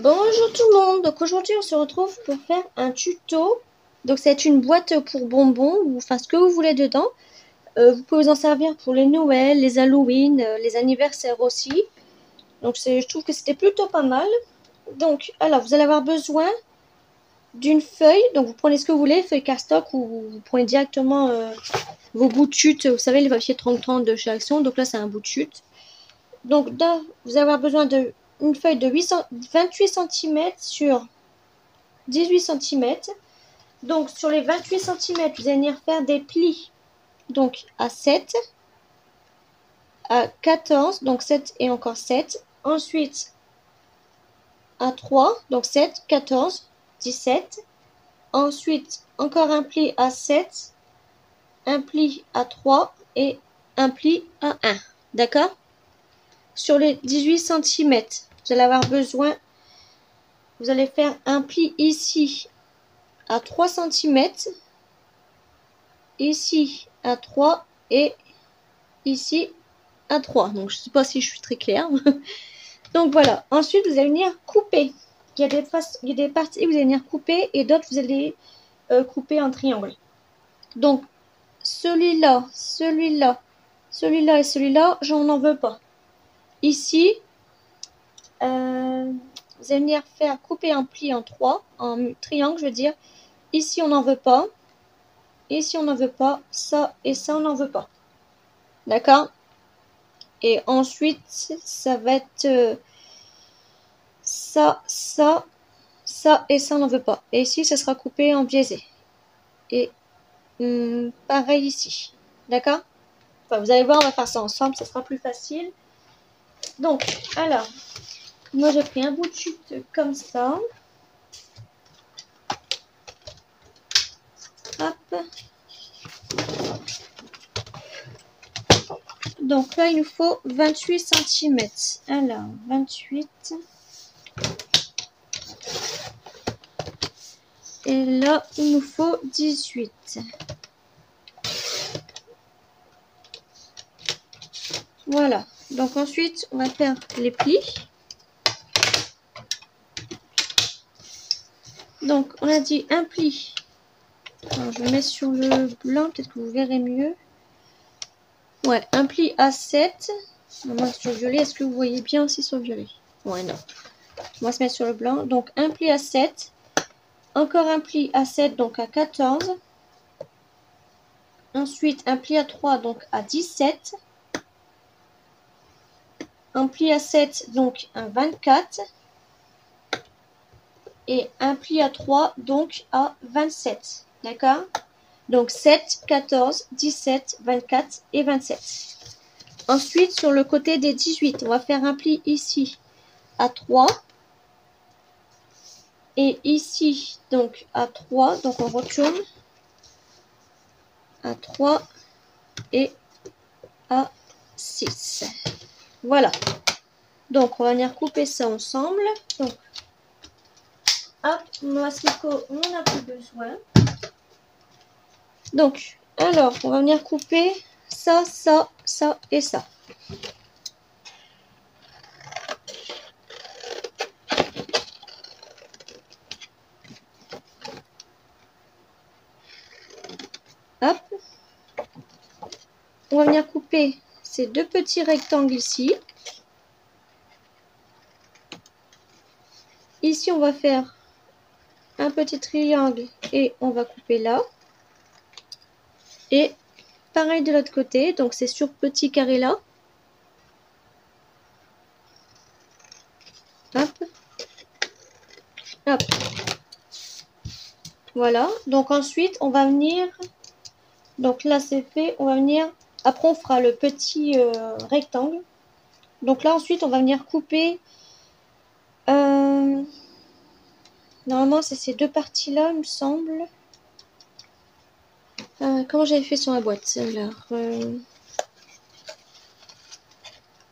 Bonjour tout le monde, donc aujourd'hui on se retrouve pour faire un tuto. Donc c'est une boîte pour bonbons, ou enfin ce que vous voulez dedans. Vous pouvez vous en servir pour les Noël, les Halloween, les anniversaires aussi. Donc je trouve que c'était plutôt pas mal. Donc alors vous allez avoir besoin d'une feuille, donc vous prenez ce que vous voulez, feuille cardstock, ou vous prenez directement vos bouts de chute, vous savez les papiers 30-30 de chez Action, donc là c'est un bout de chute. Donc là vous allez avoir besoin d'une feuille de 28 cm sur 18 cm. Donc sur les 28 cm, vous allez venir faire des plis. Donc à 7, à 14, donc 7 et encore 7. Ensuite à 3, donc 7, 14, 17. Ensuite encore un pli à 7, un pli à 3 et un pli à 1. D'accord? Sur les 18 cm, vous allez avoir besoin, vous allez faire un pli ici à 3 cm, ici à 3 et ici à 3. Donc je ne sais pas si je suis très claire. Donc voilà. Ensuite, vous allez venir couper. Il y a des parties que vous allez venir couper et d'autres vous allez couper en triangle. Donc celui-là, celui-là, celui-là et celui-là, j'en en veux pas. Ici, vous allez venir faire couper un pli en 3, en triangle, je veux dire. Ici, on n'en veut pas. Ici, on n'en veut pas. Ça et ça, on n'en veut pas. D'accord? Et ensuite, ça va être ça, ça, ça et ça, on n'en veut pas. Et ici, ça sera coupé en biaisé. Et pareil ici. D'accord? Enfin, vous allez voir, on va faire ça ensemble, ça sera plus facile. Donc, alors, moi j'ai pris un bout de chute comme ça. Hop. Donc là, il nous faut 28 cm. Alors, 28. Et là, il nous faut 18. Voilà. Donc ensuite, on va faire les plis. Donc, on a dit un pli. Alors, je mets sur le blanc, peut-être que vous verrez mieux. Ouais, un pli à 7. Moi, sur le violet, est-ce que vous voyez bien aussi sur le violet? Ouais, non. On va se mettre sur le blanc. Donc, un pli à 7. Encore un pli à 7, donc à 14. Ensuite, un pli à 3, donc à 17. Un pli à 7, donc à 24. Et un pli à 3, donc à 27. D'accord? Donc 7, 14, 17, 24 et 27. Ensuite, sur le côté des 18, on va faire un pli ici à 3. Et ici, donc à 3. Donc on retourne à 3 et à 6. Voilà. Donc on va venir couper ça ensemble. Donc, hop, mon asticot, on n'en a plus besoin. Donc, alors, on va venir couper ça, ça, ça et ça. Hop. On va venir couper ces deux petits rectangles ici. Ici, on va faire un petit triangle et on va couper là. Et pareil de l'autre côté, donc c'est sur petit carré là. Hop. Hop. Voilà. Donc ensuite, on va venir... Donc là, c'est fait. On va venir... Après, on fera le petit rectangle. Donc là, ensuite, on va venir couper... Normalement, c'est ces deux parties-là, il me semble. Comment j'avais fait sur la boîte? Alors,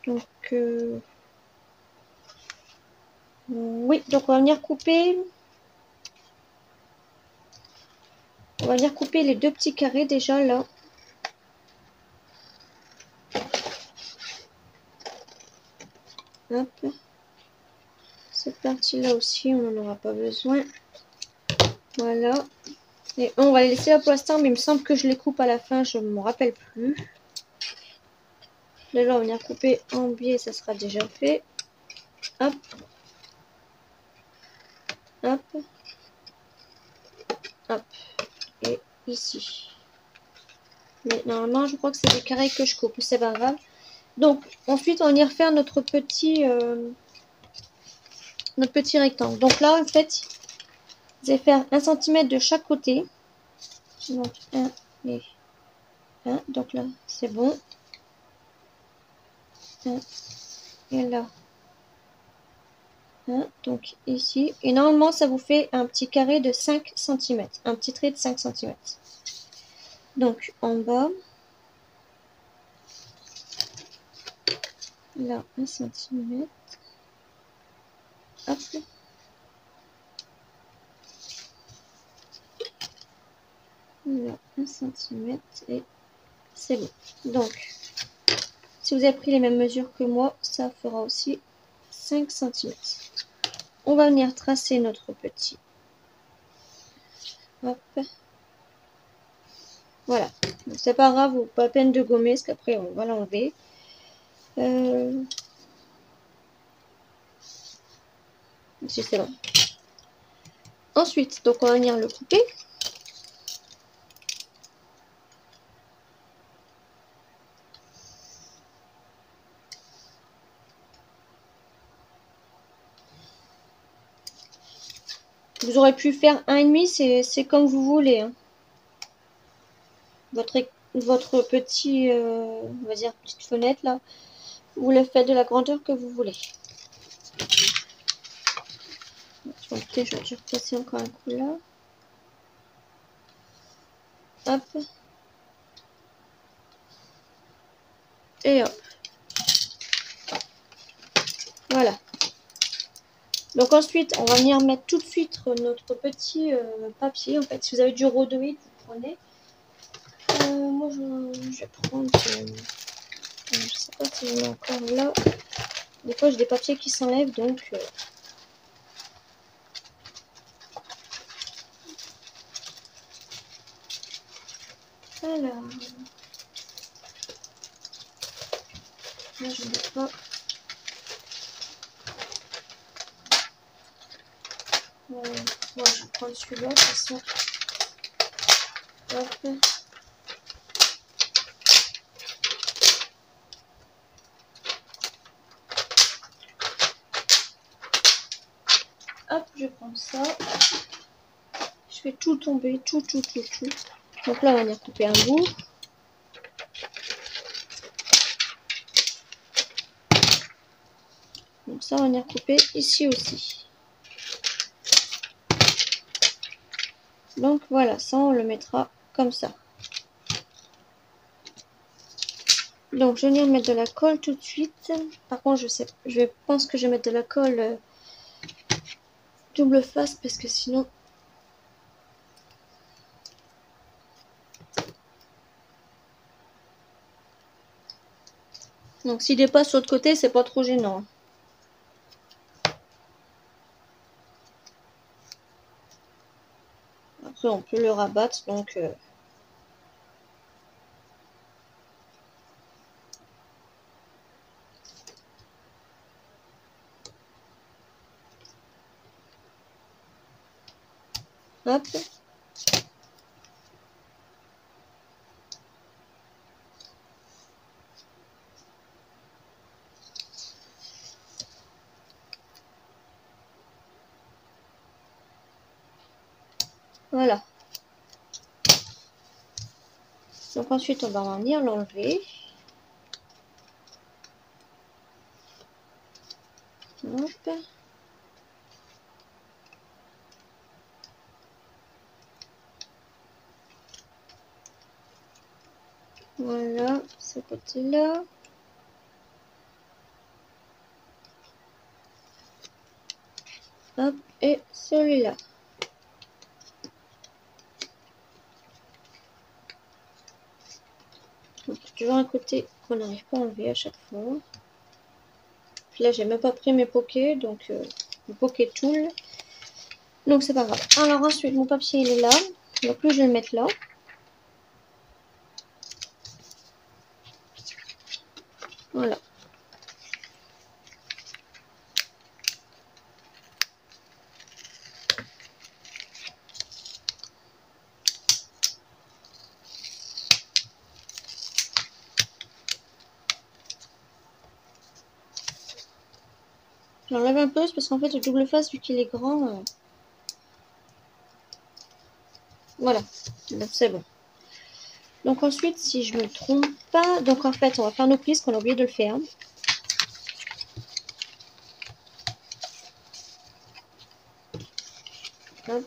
donc, oui, donc on va venir couper... On va venir couper les deux petits carrés déjà, là. Hop. C'est parti partie-là aussi, on n'en aura pas besoin. Voilà. Et on va les laisser là pour l'instant, mais il me semble que je les coupe à la fin, je ne me rappelle plus. Là, on va venir couper en biais, ça sera déjà fait. Hop. Hop. Hop. Et ici. Mais normalement, je crois que c'est des carrés que je coupe, c'est pas grave. Donc, ensuite, on va venir faire notre petit rectangle. Donc là, en fait, vous allez faire 1 cm de chaque côté. Donc, 1 et 1. Donc là, c'est bon. 1 et là. 1. Donc ici. Et normalement, ça vous fait un petit carré de 5 cm. Un petit trait de 5 cm. Donc, en bas. Là, 1 cm. Hop. Là, 1 cm. Et c'est bon. Donc, si vous avez pris les mêmes mesures que moi, ça fera aussi 5 cm. On va venir tracer notre petit. Hop. Voilà. C'est pas grave, pas la peine de gommer, parce qu'après on va l'enlever. Si c'est bon. Ensuite, donc on va venir le couper. Vous aurez pu faire 1,5, c'est comme vous voulez. Hein. Votre petit, on va dire, petite fenêtre là, vous le faites de la grandeur que vous voulez. Écoutez, je vais repasser encore un coup là. Hop. Et hop. Voilà. Donc ensuite, on va venir mettre tout de suite notre petit papier. En fait, si vous avez du rhodoïde, vous prenez. Moi, je vais prendre... je sais pas si j'en ai encore là. Des fois, j'ai des papiers qui s'enlèvent, donc... Alors... Là, je ne sais pas. Moi, je vais prendre celui-là, de toute façon. Hop. Hop, je prends ça. Je fais tout tomber, tout. Donc là, on va venir couper un bout. Donc ça, on va venir couper ici aussi. Donc voilà, ça, on le mettra comme ça. Donc, je vais venir mettre de la colle tout de suite. Par contre, je pense que je vais mettre de la colle double face parce que sinon... Donc, s'il dépasse sur l'autre côté, c'est pas trop gênant. Après, on peut le rabattre, donc... Hop. Voilà. Donc ensuite, on va venir l'enlever. Hop. Voilà, ce côté-là. Hop, et celui-là. Donc, toujours un côté qu'on n'arrive pas à enlever à chaque fois. Puis là, j'ai même pas pris mes pokés, donc le Poké Tool. Donc c'est pas grave. Alors ensuite, mon papier il est là. Donc lui, je vais le mettre là. Voilà. J'enlève un peu parce qu'en fait, le double face, vu qu'il est grand, voilà. C'est bon. Donc ensuite, si je me trompe pas, donc en fait, on va faire nos plis, qu'on a oublié de le faire. Hop.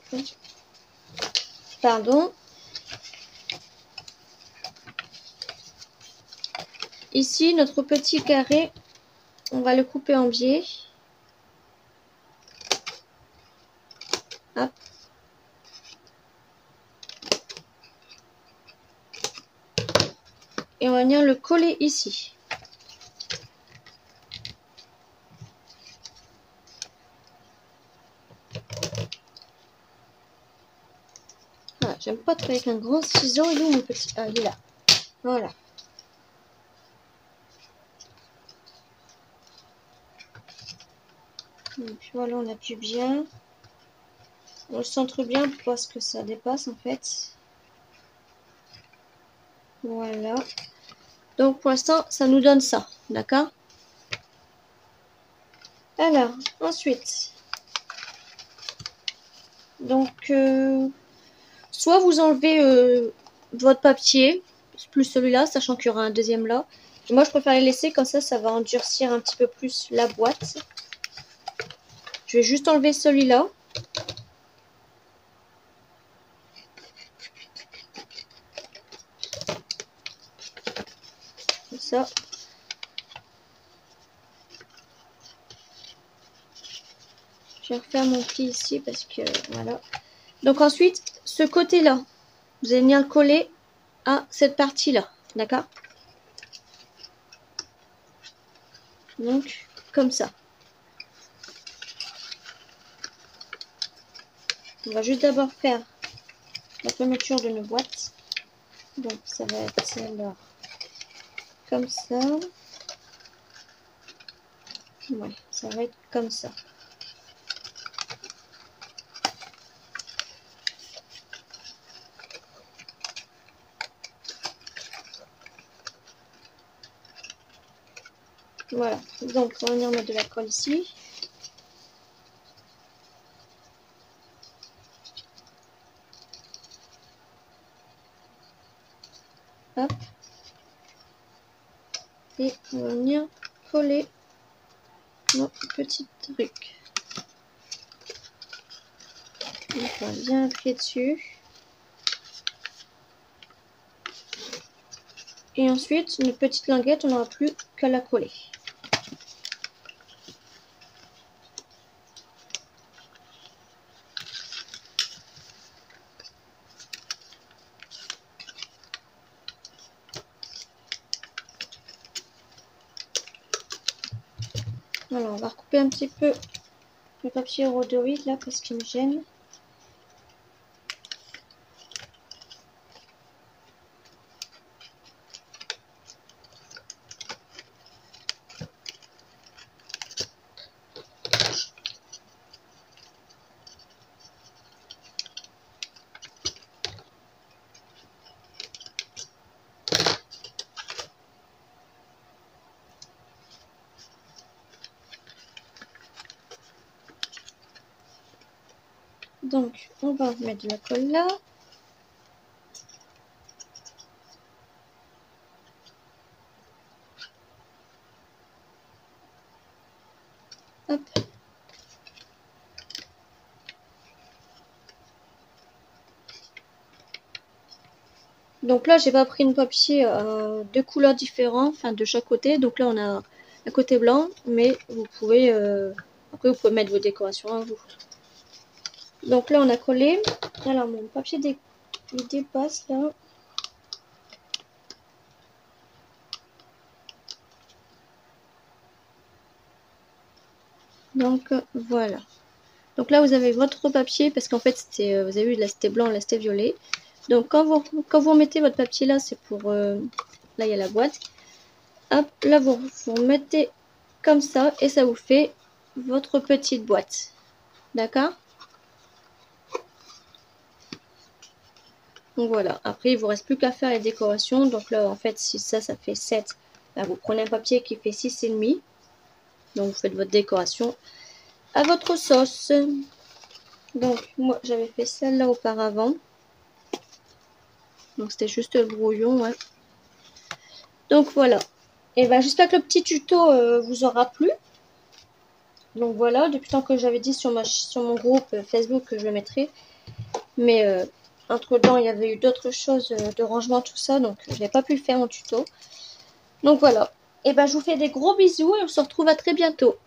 Pardon. Ici, notre petit carré, on va le couper en biais. Hop. Et on va venir le coller ici. Voilà, j'aime pas travailler avec un grand ciseau. Il est où mon petit? Ah, il est là. Voilà. Donc voilà, on appuie bien. On le centre bien pour pas que ça dépasse en fait. Voilà. Donc pour l'instant, ça nous donne ça. D'accord? Alors, ensuite. Donc, soit vous enlevez votre papier, plus celui-là, sachant qu'il y aura un deuxième là. Et moi, je préfère les laisser, comme ça va endurcir un petit peu plus la boîte. Je vais juste enlever celui-là. Comme ça. Je vais refaire mon pli ici parce que voilà. Donc ensuite, ce côté-là, vous allez venir le coller à cette partie-là. D'accord? Donc, comme ça. On va juste d'abord faire la fermeture de nos boîtes. Donc, ça va être alors comme ça. Ouais, ça va être comme ça. Voilà, donc on va venir mettre de la colle ici. Hop. Et on va venir coller nos petits trucs. Donc on va bien appuyer dessus. Et ensuite, une petite linguette, on n'aura plus qu'à la coller. Alors, on va recouper un petit peu le papier rhodoïde là parce qu'il me gêne. Donc, on va mettre de la colle là. Hop. Donc là, j'ai pas pris une papier de couleurs différentes, enfin de chaque côté. Donc là, on a un côté blanc, mais vous pouvez après vous pouvez mettre vos décorations à vous. Donc là, on a collé. Alors mon papier il dépasse là. Donc voilà. Donc là vous avez votre papier parce qu'en fait c'était, vous avez vu là c'était blanc, là c'était violet. Donc quand vous mettez votre papier là, c'est pour là il y a la boîte. Hop, là vous mettez comme ça et ça vous fait votre petite boîte. D'accord? Donc voilà, après il vous reste plus qu'à faire les décorations. Donc là en fait si ça fait 7, bah, vous prenez un papier qui fait 6,5. Donc vous faites votre décoration à votre sauce. Donc moi j'avais fait celle-là auparavant. Donc c'était juste le brouillon. Ouais. Donc voilà. Et ben j'espère que le petit tuto vous aura plu. Donc voilà, depuis le temps que j'avais dit sur mon groupe Facebook que je le mettrai. Mais entre temps il y avait eu d'autres choses de rangement tout ça. Donc je n'ai pas pu le faire en tuto. Donc voilà. Et ben je vous fais des gros bisous et on se retrouve à très bientôt.